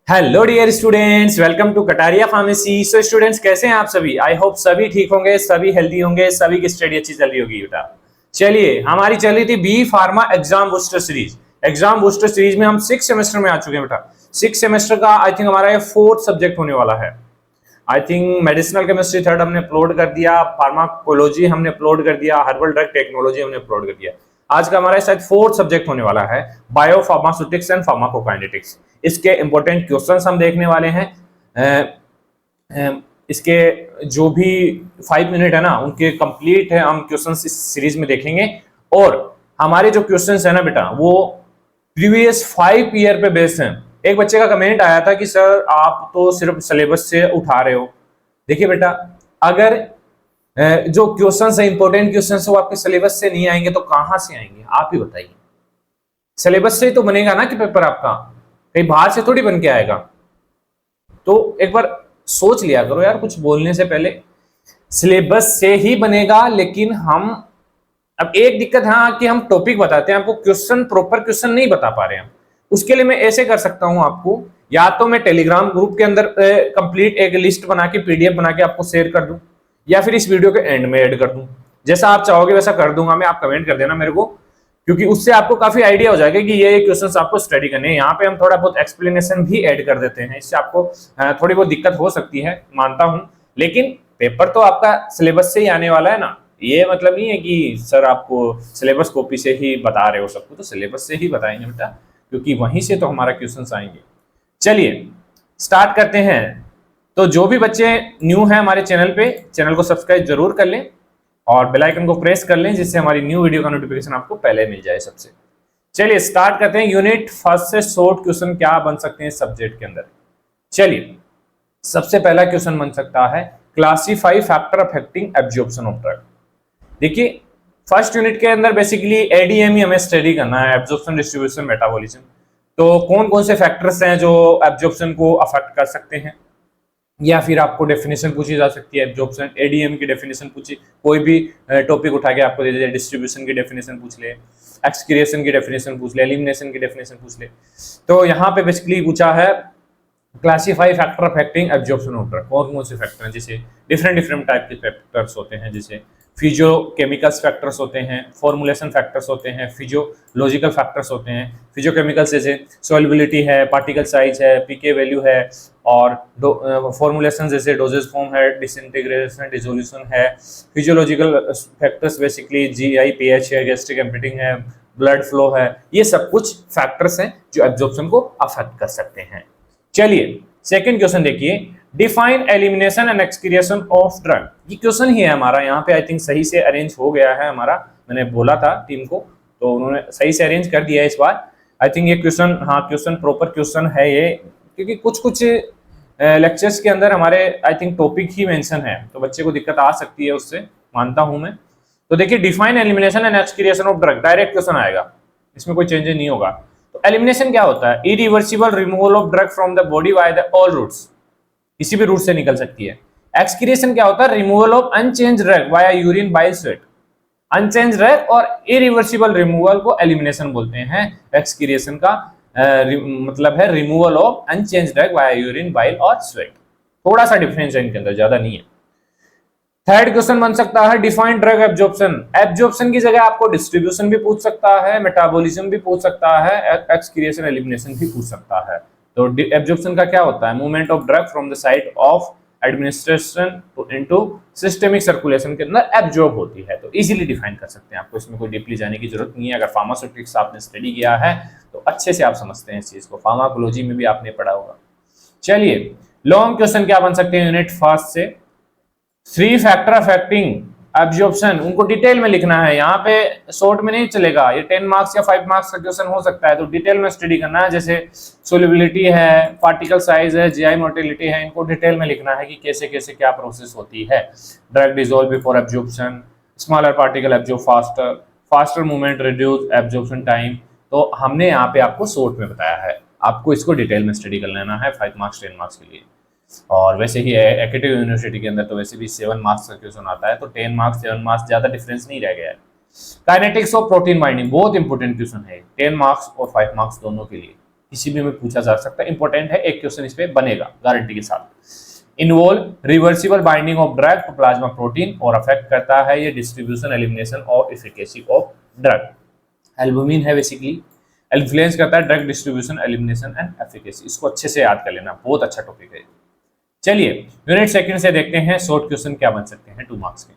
Hello dear students, welcome to Kataria pharmacy. So students, कैसे हैं आप सभी? आई होप सभी ठीक होंगे, सभी हेल्दी होंगे, सभी की स्टडी अच्छी चल रही होगी बेटा। चलिए, हमारी चल रही थी B pharma exam booster series. Exam booster series में हम 6 सेमेस्टर में आ चुके हैं बेटा। 6 सेमेस्टर का आई थिंक हमारा ये 4th सब्जेक्ट होने वाला है। I think medicinal chemistry 3rd हमने अपलोड कर दिया, फार्माकोलॉजी हमने अपलोड कर दिया, हर्बल ड्रग टेक्नोलॉजी हमने अपलोड कर दिया। आज का हमारा शायद 4th सब्जेक्ट होने वाला है, बायो फार्मास्यूटिक्स एंड फार्माकोकाइनेटिक्स। इसके इंपॉर्टेंट क्वेश्चंस हम देखने वाले हैं। इसके जो भी 5 मिनट है ना, उनके कंप्लीट है हम क्वेश्चंस इस सीरीज में देखेंगे। और हमारे जो क्वेश्चंस है ना बेटा, वो प्रीवियस 5 ईयर पे बेस्ड हैं। एक बच्चे का कमेंट आया था कि सर आप तो सिर्फ सिलेबस से उठा रहे हो। देखिए बेटा, अगर जो क्वेश्चंस है, इंपॉर्टेंट क्वेश्चंस, वो आपके सिलेबस से नहीं आएंगे तो कहां से आएंगे? आप ही बताइए। सिलेबस से ही तो बनेगा ना कि पेपर आपका, कहीं बाहर से थोड़ी बन के आएगा। तो एक बार सोच लिया करो यार, कुछ बोलने से पहले। सिलेबस से ही बनेगा, लेकिन हम अब एक दिक्कत है कि हम टॉपिक बताते हैं, आपको क्वेश्चन, प्रॉपर क्वेश्चन नहीं बता पा रहे हैं। उसके लिए मैं ऐसे कर सकता हूं आपको, या तो मैं टेलीग्राम ग्रुप के अंदर कंप्लीट एक लिस्ट बना के पीडीएफ बना के आपको शेयर कर दूं, या फिर इस वीडियो के एंड में ऐड कर दूं। जैसा आप चाहोगे वैसा कर दूंगा मैं, आप कमेंट कर देना मेरे को, क्योंकि उससे आपको काफी आइडिया हो जाएगा कि ये क्वेश्चंस आपको स्टडी करने हैं। यहाँ पे हम थोड़ा बहुत एक्सप्लेनेशन भी ऐड कर देते हैं, इससे आपको थोड़ी बहुत दिक्कत हो सकती है, मानता हूं। लेकिन पेपर तो आपका सिलेबस से ही आने वाला है ना। ये मतलब नहीं है कि सर आपको सिलेबस कॉपी से ही बता रहे हो सबको, तो सिलेबस से ही बताएंगे बेटा, क्योंकि वहीं से तो हमारा क्वेश्चंस आएंगे। चलिए स्टार्ट करते हैं। तो जो भी बच्चे न्यू हैं हमारे चैनल पे, चैनल को सब्सक्राइब जरूर कर लें और बेल आइकन को प्रेस कर लें, जिससे हमारी न्यू वीडियो का नोटिफिकेशन आपको पहले मिल जाए सबसे। चलिए स्टार्ट करते हैं। यूनिट 1 से शॉर्ट क्वेश्चन क्या बन सकते हैं सब्जेक्ट के अंदर। चलिए, सबसे पहला क्वेश्चन बन सकता है, classify factor affecting absorption of drug. देखिए, फर्स्ट यूनिट के अंदर बेसिकली एडीएम ही हमें स्टडी करना है, एब्जॉर्प्शन, डिस्ट्रीब्यूशन, मेटाबॉलिज्म। तो कौन कौन से फैक्टर्स हैं जो एब्जॉर्प्शन को अफेक्ट कर सकते हैं, या फिर आपको डेफिनेशन पूछी जा सकती है। एब्जॉर्प्शन, एडीएम की डेफिनेशन पूछी, कोई भी टॉपिक उठा के आपको दे दे, डिस्ट्रीब्यूशन की डेफिनेशन पूछ ले, एक्सक्रिएशन की डेफिनेशन पूछ ले, एलिमिनेशन की डेफिनेशन पूछ ले। तो यहाँ पे बेसिकली पूछा है classify factor affecting absorption of drug. कौन कौन से फैक्टर हैं, जैसे डिफरेंट डिफरेंट टाइप के फैक्टर्स होते हैं, जैसे फिजियोकेमिकल्स फैक्टर्स होते हैं, फॉर्मुलेशन फैक्टर्स होते हैं, फिजियोलॉजिकल फैक्टर्स होते हैं। फिजियोकेमिकल्स जैसे सॉल्युबिलिटी है, पार्टिकल साइज है, पीके वैल्यू है, और फॉर्मुलेशन जैसे डोजेज फॉर्म है, डिसइंटीग्रेशन, डिसोल्यूशन है। Physiological factors basically GI, pH है, गैस्ट्रिक एम्पिटिंग है, ब्लड फ्लो है। ये सब कुछ फैक्टर्स हैं जो एब्जॉर्प्शन को अफेक्ट कर सकते हैं। चलिए सेकंड क्वेश्चन देखिए, define elimination and excretion of drug. ये क्वेश्चन ही है हमारा, यहाँ पे आई थिंक सही से अरेंज हो गया है हमारा। मैंने बोला था टीम को, तो उन्होंने सही से अरेंज कर दिया है इस बार। आई थिंक ये क्वेश्चन, हाँ क्वेश्चन प्रॉपर क्वेश्चन है ये, क्योंकि कुछ कुछ लेक्चर्स के अंदर हमारे I think topic he mention है, तो बच्चे को दिक्कत आ सकती है उससे, मानता हूं मैं। तो देखिए, define elimination and excretion of drug, direct question आएगा, इसमें कोई चेंजेस नहीं होगा। तो एलिमिनेशन क्या होता है? Irreversible removal of drug from the body by the all routes, किसी भी रूट से निकल सकती है। एक्सक्रिएशन क्या होता है? Removal of unchange drug via urine, bile, sweat. Unchange drug और इरिवर्सिबल रिमूवल को एलिमिनेशन बोलते हैं। एक्सक्रिएशन का मतलब है removal of unchange drug via urine, bile और स्वेट। थोड़ा सा डिफरेंस है इनके अंदर, ज्यादा नहीं है। थर्ड क्वेश्चन बन सकता है, डिफाइन ड्रग एब्जॉर्प्शन। एब्जॉर्प्शन की जगह आपको डिस्ट्रीब्यूशन भी पूछ सकता है, मेटाबॉलिज्म भी पूछ सकता है, एक्सक्रिएशन, एलिमिनेशन भी पूछ सकता है। तो एब्जॉर्प्शन का क्या होता है? Movement of drug from the site of administration into systemic circulation के अंदर एब्जॉर्ब होती है। तो इजीली डिफाइन कर सकते हैं, आपको इसमें कोई डीपली जाने की जरूरत नहीं है। अगर फार्मास्यूटिक्स आपने स्टडी किया है तो अच्छे से आप समझते हैं इस चीज को, फार्माकोलॉजी में भी आपने पढ़ा होगा। चलिए, लॉन्ग क्वेश्चन क्या बन सकते हैं यूनिट 1 से? 3 फैक्टर अफेक्टिंग एब्जॉर्प्शन, उनको डिटेल में लिखना है। यहाँ पे शॉर्ट में नहीं चलेगा, ये 10 मार्क्स या 5 मार्क्स का क्वेश्चन हो सकता है, तो डिटेल में स्टडी करना है। जैसे सोल्युबिलिटी है, पार्टिकल साइज है, जीआई मोटिलिटी है, इनको डिटेल में लिखना है कि कैसे कैसे क्या प्रोसेस होती है। Drug dissolve before absorption, smaller particle absorb faster, faster movement reduce absorption time. तो हमने यहाँ पे आपको शॉर्ट में बताया है, आपको इसको डिटेल में स्टडी कर लेना है 5 मार्क्स 10 मार्क्स के लिए। और वैसे ही एकेटिव यूनिवर्सिटी के अंदर तो वैसे भी 7 मार्क्स का क्वेश्चन आता है, तो 10 मार्क्स 7 मार्क्स ज़्यादा डिफरेंस नहीं रह गया है। काइनेटिक्स ऑफ प्रोटीन बाइंडिंग बहुत इंपॉर्टेंट क्वेश्चन है, 10 मार्क्स और 5 मार्क्स दोनों के लिए, किसी भी में पूछा जा सकता है, इंपॉर्टेंट है, एक क्वेश्चन इस पे बनेगा गारंटी के साथ। Involve reversible binding of drug to plasma protein और अफेक्ट करता है ये डिस्ट्रीब्यूशन, एलिमिनेशन और एफिकेसी ऑफ ड्रग। एल्बुमिन है बेसिकली, इन्फ्लुएंस करता है drug distribution, elimination and efficacy. इसको अच्छे से याद कर लेना, बहुत अच्छा टॉपिक है। चलिए यूनिट सेकंड से देखते हैं शॉर्ट क्वेश्चन क्या बन सकते हैं 2 मार्क्स के।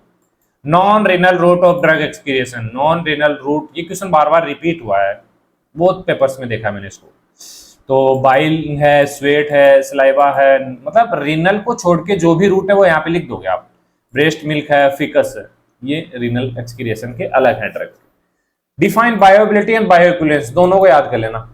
Non renal route of drug excretion, non renal route, ये क्वेश्चन बार बार रिपीट हुआ है, बहुत पेपर्स में देखा मैंने इसको। तो बाइल है, स्वेट है, सलाइवा है, मतलब रीनल को छोड़ के जो भी रूट है वो यहाँ पे लिख दोगे आप। ब्रेस्ट मिल्क है, फिकस है, ये रीनल एक्सक्रीशन के अलग है ड्रग। डिफाइन बायोएबिलिटी एंड बायोइक्विवेलेंस, दोनों को याद कर लेना,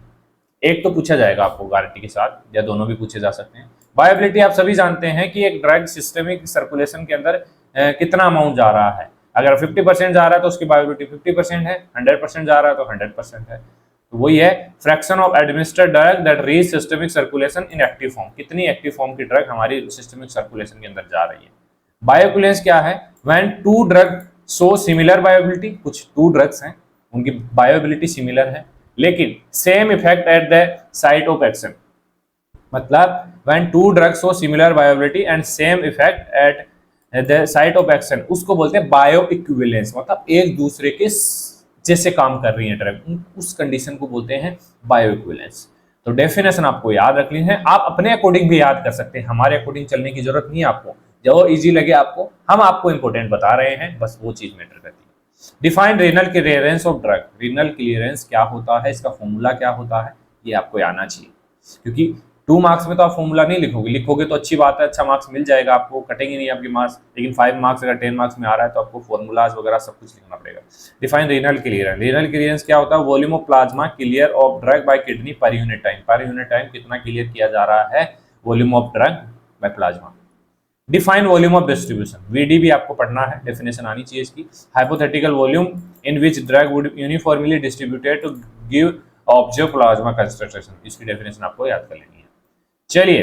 एक तो पूछा जाएगा आपको गारंटी के साथ, या दोनों भी पूछे जा सकते हैं। बायोएबिलिटी आप सभी जानते हैं कि एक ड्रग सिस्टमिक सर्कुलेशन के अंदर कितना अमाउंट जा रहा है। अगर 50% जा रहा है तो उसकी बायोएबिलिटी 50% है, 100% जा रहा है तो 100% है। तो वही है fraction of administered drug that reach systemic circulation in active form, कितनी एक्टिव फॉर्म की ड्रग हमारी सिस्टमिक सर्कुलेशन के अंदर जा रही है। बायोइक्विवेलेंस क्या है, when 2 drug show similar bioavailability, कुछ 2 ड्रग्स हैं उनकी बायोएबिलिटी सिमिलर है लेकिन same effect at the site of action, मतलब when 2 drugs show similar bioavailability and same effect at the site of action, उसको बोलते हैं बायोइक्विवेलेंस, मतलब एक दूसरे के जैसे काम कर रही है ड्रग, उस कंडीशन को बोलते हैं बायोइक्विवेलेंस। तो डेफिनेशन आपको याद रखनी है, आप अपने अकॉर्डिंग भी याद कर सकते हैं, हमारे अकॉर्डिंग चलने की जरूरत नहीं है आपको, जो इजी लगे आपको, हम आपको इंपॉर्टेंट बता रहे हैं, बस वो चीज मैटर करती है। Define renal clearance of drug, renal clearance क्या होता है, इसका फॉर्मूला क्या होता है, ये आपको आना चाहिए, क्योंकि 2 मार्क्स में तो आप फॉर्मूला नहीं लिखोगे, लिखोगे तो अच्छी बात है, अच्छा मार्क्स मिल जाएगा आपको, कटेंगे नहीं आपके मार्क्स, लेकिन 5 मार्क्स अगर 10 मार्क्स में आ रहा है तो आपको फॉर्मूलाज वगैरह सब कुछ लिखना पड़ेगा। Define renal clearance, renal clearance क्या होता है, volume of plasma clear of drug by kidney per unit time, per unit time कितना क्लियर किया जा रहा है volume of drug by plasma. Define volume of distribution, VD भी आपको पढ़ना है, डेफिनेशन आनी चाहिए इसकी। Hypothetical volume in which drug would uniformly distributed to give observe plasma concentration, इसकी डेफिनेशन आपको याद कर लेनी है। चलिए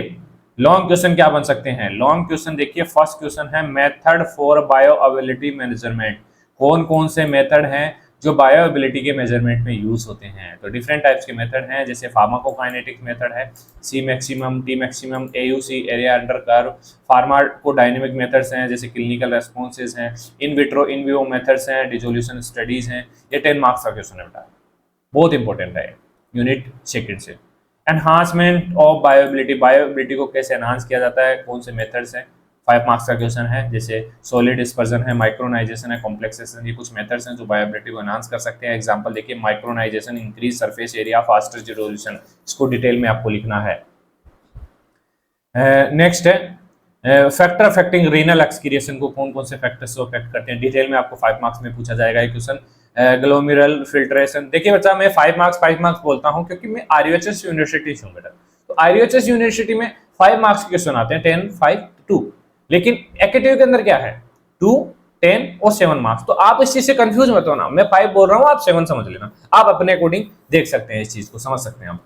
लॉन्ग क्वेश्चन क्या बन सकते हैं, लॉन्ग क्वेश्चन देखिए, फर्स्ट क्वेश्चन है मेथड फॉर बायोअवेलेबिलिटी मेजरमेंट, कौन कौन से मेथड हैं जो बायोअवेलेबिलिटी के मेजरमेंट में यूज होते हैं। तो डिफरेंट टाइप्स के मेथड हैं, जैसे फार्माकोकाइनेटिक मेथड है, C maximum, T maximum, AUC area under curve, pharmacodynamic methods हैं जैसे क्लिनिकल रेस्पॉन्सेज हैं, in vitro in vivo methods हैं, डिसोल्यूशन स्टडीज हैं। ये 10 मार्क्स का क्वेश्चन है बेटा, बहुत इंपॉर्टेंट है यूनिट सेकंड से। एनहांसमेंट ऑफ बायोएबिलिटी, बायोएबिलिटी को कैसे एनहांस किया जाता है, कौन से मेथड्स हैं, 5 मार्क्स का क्वेश्चन है, जैसे सॉलिड डिस्पर्जन है, माइक्रोनाइजेशन है, कॉम्प्लेक्सेशन, ये कुछ मेथड्स हैं जो बायोएबिलिटी को एनहांस कर सकते हैं। एग्जांपल देखिए, micronization, increase surface area, faster resolution, इसको डिटेल में आपको लिखना है। नेक्स्ट है फैक्टर अफेक्टिंग रीनल एक्सक्रीशन को, कौन कौन से फैक्टर्स को अफेक्ट करते हैं, डिटेल में आपको 5 मार्क्स में पूछा जाएगा ये क्वेश्चन। ग्लोमेरुलर फिल्ट्रेशन, देखिए बच्चा मैं 5 मार्क्स बोलता हूं क्योंकि मैं आरयूएचएस यूनिवर्सिटी से हूं बेटा, तो आरयूएचएस यूनिवर्सिटी में 5 मार्क्स के क्वेश्चन आते हैं, 10, 5, 2, लेकिन एकेटिव के अंदर क्या है 2, 10 और 7 मार्क्स। तो आप इस चीज से कंफ्यूज मत होना, मैं 5 बोल रहा हूं, आप 7 समझ लेना, आप अपने अकॉर्डिंग देख सकते हैं, इस चीज को समझ सकते हैं आप।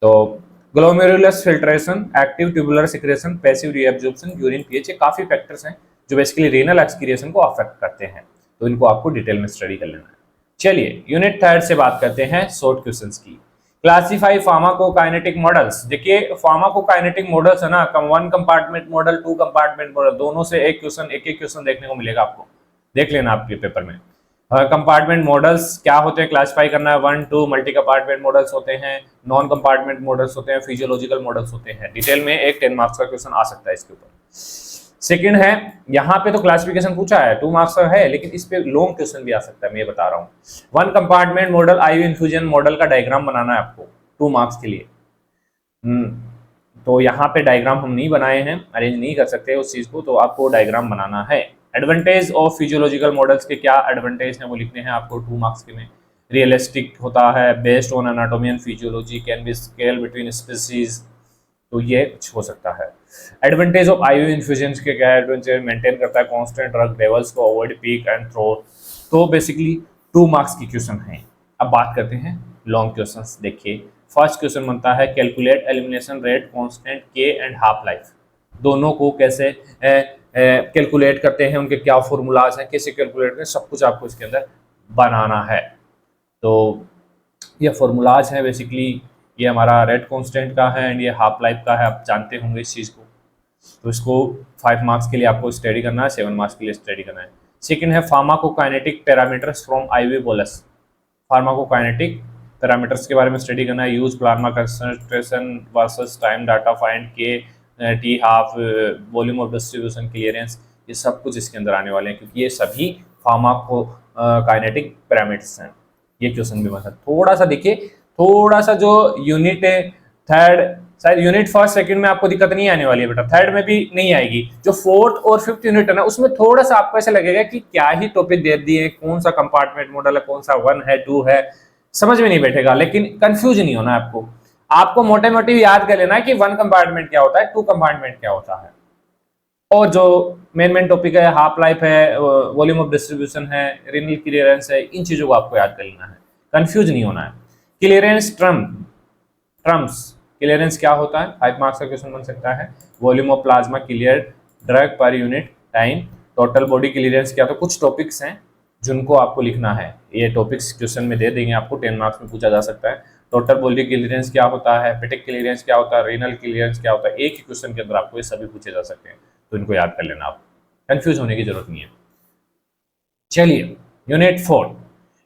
तो glomerular filtration, active tubular secretion, passive reabsorption, urine pH, ये काफी फैक्टर्स हैं जो बेसिकली रीनल एक्सक्रीशन को अफेक्ट करते हैं, तो इनको आपको डिटेल में स्टडी कर लेना है। चलिए यूनिट 3 से बात करते हैं शॉर्ट क्वेश्चंस की। क्लासिफाई फार्माकोकाइनेटिक मॉडल्स, देखिए फार्माकोकाइनेटिक मॉडल्स है ना, 1 कंपार्टमेंट मॉडल, 2 कंपार्टमेंट मॉडल, दोनों से एक एक क्वेश्चन देखने को मिलेगा आपको, देख लेना आपके पेपर में। कंपार्टमेंट मॉडल्स क्या होते हैं, क्लासिफाई करना है, 1, 2 मल्टी कंपार्टमेंट मॉडल्स होते हैं, नॉन कंपार्टमेंट मॉडल्स होते हैं, फिजियोलॉजिकल मॉडल्स होते हैं। डिटेल में एक 10 मार्क्स का क्वेश्चन आ सकता है इसके ऊपर। सेकंड है, यहाँ पे तो क्लासिफिकेशन पूछा है, 2 मार्क्स का है, लेकिन इस पे लॉन्ग क्वेश्चन भी आ सकता है, मैं ये बता रहा हूँ। 1 compartment model IV infusion model का डायग्राम बनाना है आपको 2 मार्क्स के लिए। तो यहाँ पे डायग्राम हम नहीं बनाए हैं, अरेंज नहीं कर सकते उस चीज को, तो आपको डायग्राम बनाना है। एडवांटेज ऑफ फिजियोलॉजिकल मॉडल्स के क्या एडवांटेज हैं वो लिखने हैं आपको 2 मार्क्स के में। रियलिस्टिक होता है, based on anatomy and physiology, can be scale between species, तो ये कुछ हो सकता है। एडवांटेज ऑफ आईवी इन्फ्यूजन के क्या एडवांटेज, मेंटेन करता है कांस्टेंट ड्रग लेवल्स को, अवॉइड पीक एंड थ्रो। तो बेसिकली 2 मार्क्स की क्वेश्चन है। अब बात करते हैं लॉन्ग क्वेश्चंस। देखिए फर्स्ट क्वेश्चन बनता है कैलकुलेट एलिमिनेशन रेट कांस्टेंट के एंड हाफ लाइफ, दोनों को कैसे कैलकुलेट करते हैं, उनके क्या फॉर्मूलाज हैं, कैसे कैलकुलेट करें, सब कुछ आपको इसके अंदर बनाना है। तो ये फॉर्मूलाज हैं बेसिकली, ये हमारा रेट कांस्टेंट का है एंड ये हाफ लाइफ का है, आप जानते होंगे इस चीज़ को। तो इसको 5 मार्क्स के लिए आपको स्टडी करना है, 7 मार्क्स के लिए स्टडी करना है। सेकंड है pharmacokinetic parameters from IV bolus. Pharmacokinetic parameters के बारे में स्टडी करना है। Use plasma concentration versus time data, find K T half, volume of distribution, clearance, ये सब कुछ इसके अंदर आने वाले हैं क्योंकि ये सभी फार्माकोकाइनेटिक पैरामीटर्स हैं। ये क्वेश्चन भी मतलब थोड़ा सा देखिए, थोड़ा सा जो यूनिट है थर्ड, शायद यूनिट फर्स्ट सेकंड में आपको दिक्कत नहीं आने वाली है बेटा, थर्ड में भी नहीं आएगी। जो फोर्थ और फिफ्थ यूनिट है ना, उसमें थोड़ा सा आपको ऐसा लगेगा कि क्या ही टॉपिक दे दिए, कौन सा कंपार्टमेंट मॉडल है, कौन सा 1 है 2 है, समझ में नहीं बैठेगा। लेकिन कंफ्यूज नहीं होना आपको, आपको मोटे मोटे याद कर लेना है कि 1 कंपार्टमेंट क्या होता है, 2 कंपार्टमेंट क्या होता है, और जो मेन टॉपिक है हाफ लाइफ है, वॉल्यूम ऑफ डिस्ट्रीब्यूशन है, रीनल क्लियरेंस है, इन चीजों को आपको याद कर लेना है, कंफ्यूज नहीं होना है। क्लियरेंस टर्म्स, क्लियरेंस क्या होता है, 5 मार्क्स का क्वेश्चन बन सकता है। Volume of plasma clear drug पर unit time, total body clearance क्या, तो कुछ टॉपिक्स हैं जिनको आपको लिखना है। ये टॉपिक्स क्वेश्चन में दे देंगे आपको, 10 मार्क्स में पूछा जा सकता है। टोटल बॉडी क्लियरेंस क्या होता है, हेपेटिक क्लियरेंस क्या होता है, रीनल क्लियरेंस क्या होता है, एक ही क्वेश्चन के अंदर आपको ये सभी पूछे जा सकते हैं, तो इनको याद कर लेना, आप कंफ्यूज होने की जरूरत नहीं है। चलिए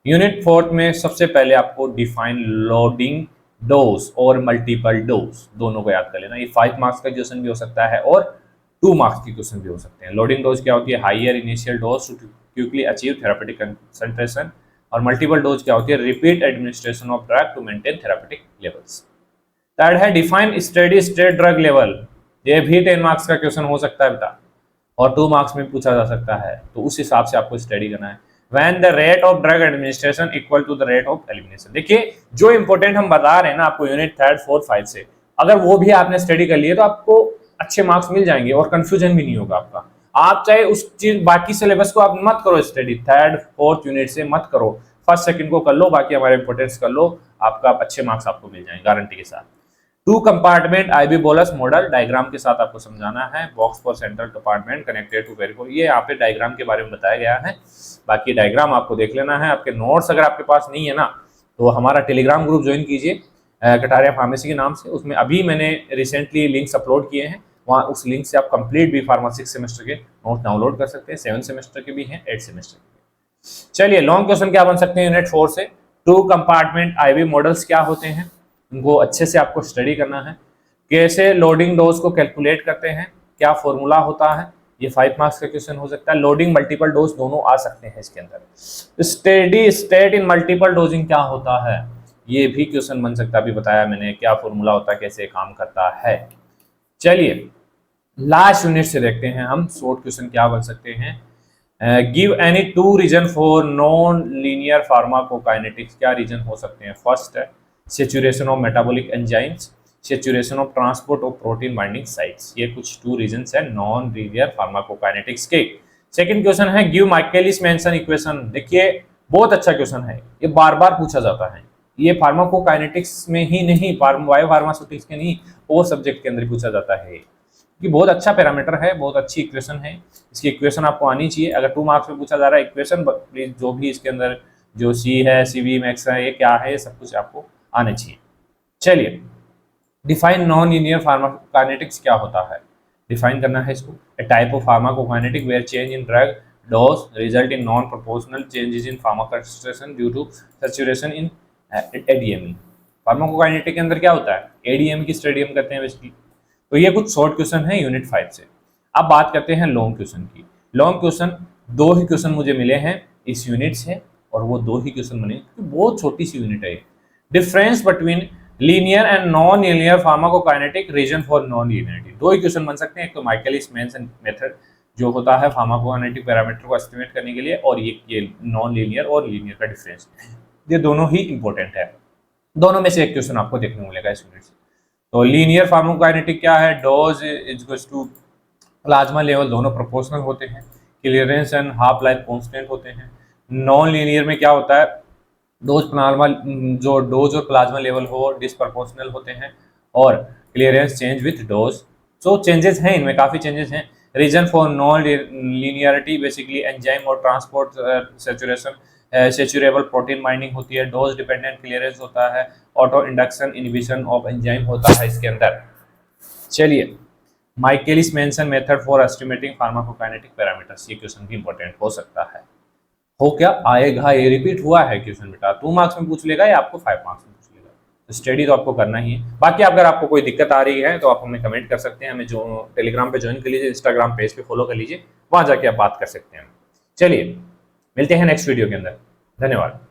यूनिट 4 में सबसे पहले आपको डिफाइन लोडिंग डोज और मल्टीपल डोज, दोनों को याद कर लेना। ये 5 मार्क्स का क्वेश्चन भी हो सकता है और 2 मार्क्स के क्वेश्चन भी हो सकते हैं। लोडिंग डोज क्या होती है, higher initial dose to quickly achieve therapeutic concentration, और मल्टीपल डोज क्या होती है, repeat administration of drug to maintain therapeutic levels. Third है define steady state drug level, ये भी 10 मार्क्स का क्वेश्चन हो सकता है बेटा, और 2 मार्क्स में पूछा जा सकता है, तो उस हिसाब से आपको स्टडी करना है। When the rate of drug administration equal to the rate of elimination, देखिए जो इंपॉर्टेंट हम बता रहे हैं ना आपको यूनिट 3, 4, 5 से, अगर वो भी आपने स्टडी कर लिए तो आपको अच्छे मार्क्स मिल जाएंगे और कंफ्यूजन भी नहीं होगा आपका। आप चाहे उस चीज बाकी सिलेबस को आप मत करो स्टडी, 3, 4 यूनिट से मत करो, फर्स्ट सेकंड को कर लो, बाकी हमारे इंपॉर्टेंस कर लो, आपका अच्छे मार्क्स आपको मिल जाएंगे गारंटी के साथ। 2 compartment IV bolus model, diagram के साथ आपको समझाना है। Box for central compartment connected to वेरिको, ये यहाँ पे डायग्राम के बारे में बताया गया है, बाकी डायग्राम आपको देख लेना है। आपके नोट्स अगर आपके पास नहीं है ना, तो हमारा टेलीग्राम ग्रुप ज्वाइन कीजिए कटारिया फार्मेसी के नाम से, उसमें अभी मैंने रिसेंटली लिंक्स अपलोड किए हैं, वहाँ उस लिंक से आप कंप्लीट भी फार्मा 6 सेमेस्टर के नोट डाउनलोड कर सकते हैं, 7 सेमेस्टर के भी हैं, 8 सेमेस्टर के। चलिए लॉन्ग क्वेश्चन क्या बन सकते हैं यूनिट 4 से, 2 कंपार्टमेंट आईवी मॉडल्स क्या होते हैं, उनको अच्छे से आपको स्टडी करना है। कैसे लोडिंग डोज को कैलकुलेट करते हैं, क्या फॉर्मूला होता है, ये 5 मार्क्स का क्वेश्चन हो सकता है। लोडिंग मल्टीपल डोज दोनों आ सकते हैं इसके अंदर। Steady state in multiple dosing क्या होता है, ये भी क्वेश्चन बन सकता है, अभी बताया मैंने क्या फॉर्मूला होता है, कैसे काम करता है। चलिए लास्ट यूनिट से देखते हैं हम शॉर्ट क्वेश्चन क्या बन सकते हैं। Give any 2 reason for non linear pharmacokinetics, क्या रीजन हो सकते हैं। फर्स्ट है saturation of metabolic enzymes, saturation of transport of protein binding sites, ये कुछ 2 रीजंस है नॉन लीनियर फार्माकोकाइनेटिक्स के। सेकंड क्वेश्चन है गिव माइकलिस मेंशन इक्वेशन, देखिए बहुत अच्छा क्वेश्चन है, ये बार बार पूछा जाता है, ये फार्माकोकाइनेटिक्स में ही नहीं, बायो फार्मास्यूटिक्स के नहीं, और सब्जेक्ट के अंदर पूछा जाता है, कि बहुत अच्छा पैरामीटर है, बहुत अच्छी इक्वेशन है, इसकी इक्वेशन आपको आनी चाहिए। अगर 2 मार्क्स में पूछा जा रहा है इक्वेशन, जो भी इसके अंदर जो सी है, सीवी मैक्स है, ये क्या है, ये सब कुछ आपको आने चाहिए। चलिए डिफाइन नॉन लीनियर फार्माकोकाइनेटिक्स क्या होता है, डिफाइन करना है इसको। A type of pharmacokinetic where change in drug dose result in non proportional changes in pharmacokinetics due to saturation in ADME. Pharmacokinetic के अंदर क्या होता है, एडीएम की स्टडी हम करते हैं बेसिकली। तो ये कुछ शॉर्ट क्वेश्चन है यूनिट 5 से। अब बात करते हैं लॉन्ग क्वेश्चन की। लॉन्ग क्वेश्चन 2 ही क्वेश्चन मुझे मिले हैं इस यूनिट से, और वो 2 ही क्वेश्चन बने, बहुत छोटी सी यूनिट है। Difference between linear and non linear pharmacokinetic, reason for non linearity, 2 ही क्वेश्चन बन सकते हैं। एक तो माइकलिस मेंशन मेथड जो होता है फार्माकोकाइनेटिक पैरामीटर को एस्टिमेट करने के लिए, और ये नॉन लीनियर और लीनियर का डिफरेंस, ये दोनों ही इंपॉर्टेंट है। दोनों में से एक क्वेश्चन आपको देखने को मिलेगा इस यूनिट से। तो लीनियर फार्माकोकाइनेटिक क्या है, dose equals to plasma level, दोनों प्रोपोर्शनल होते हैं, clearance and half life constant होते हैं। नॉन लीनियर में क्या होता है, डोज और प्लाज्मा लेवल हो डिसप्रोपोर्शनल होते हैं, और clearance change with dose. So changes हैं इनमें, काफ़ी चेंजेस हैं। Reason for non linearity basically enzyme और transport saturation, saturable protein binding होती है, डोज डिपेंडेंट क्लियरेंस होता है, auto induction inhibition of enzyme होता है इसके अंदर। चलिए, Michaelis Menten method for estimating pharmacokinetic parameters, ये क्वेश्चन भी इंपॉर्टेंट हो सकता है। हो क्या आएगा, ये रिपीट हुआ है क्वेश्चन बेटा, 2 मार्क्स में पूछ लेगा या आपको 5 मार्क्स में पूछ लेगा, तो स्टडी तो आपको करना ही है। बाकी अगर आपको कोई दिक्कत आ रही है तो आप हमें कमेंट कर सकते हैं, हमें जो टेलीग्राम पे ज्वाइन कर लीजिए, इंस्टाग्राम पेज पे फॉलो कर लीजिए, वहां जाके आप बात कर सकते हैं। चलिए मिलते हैं नेक्स्ट वीडियो के अंदर, धन्यवाद।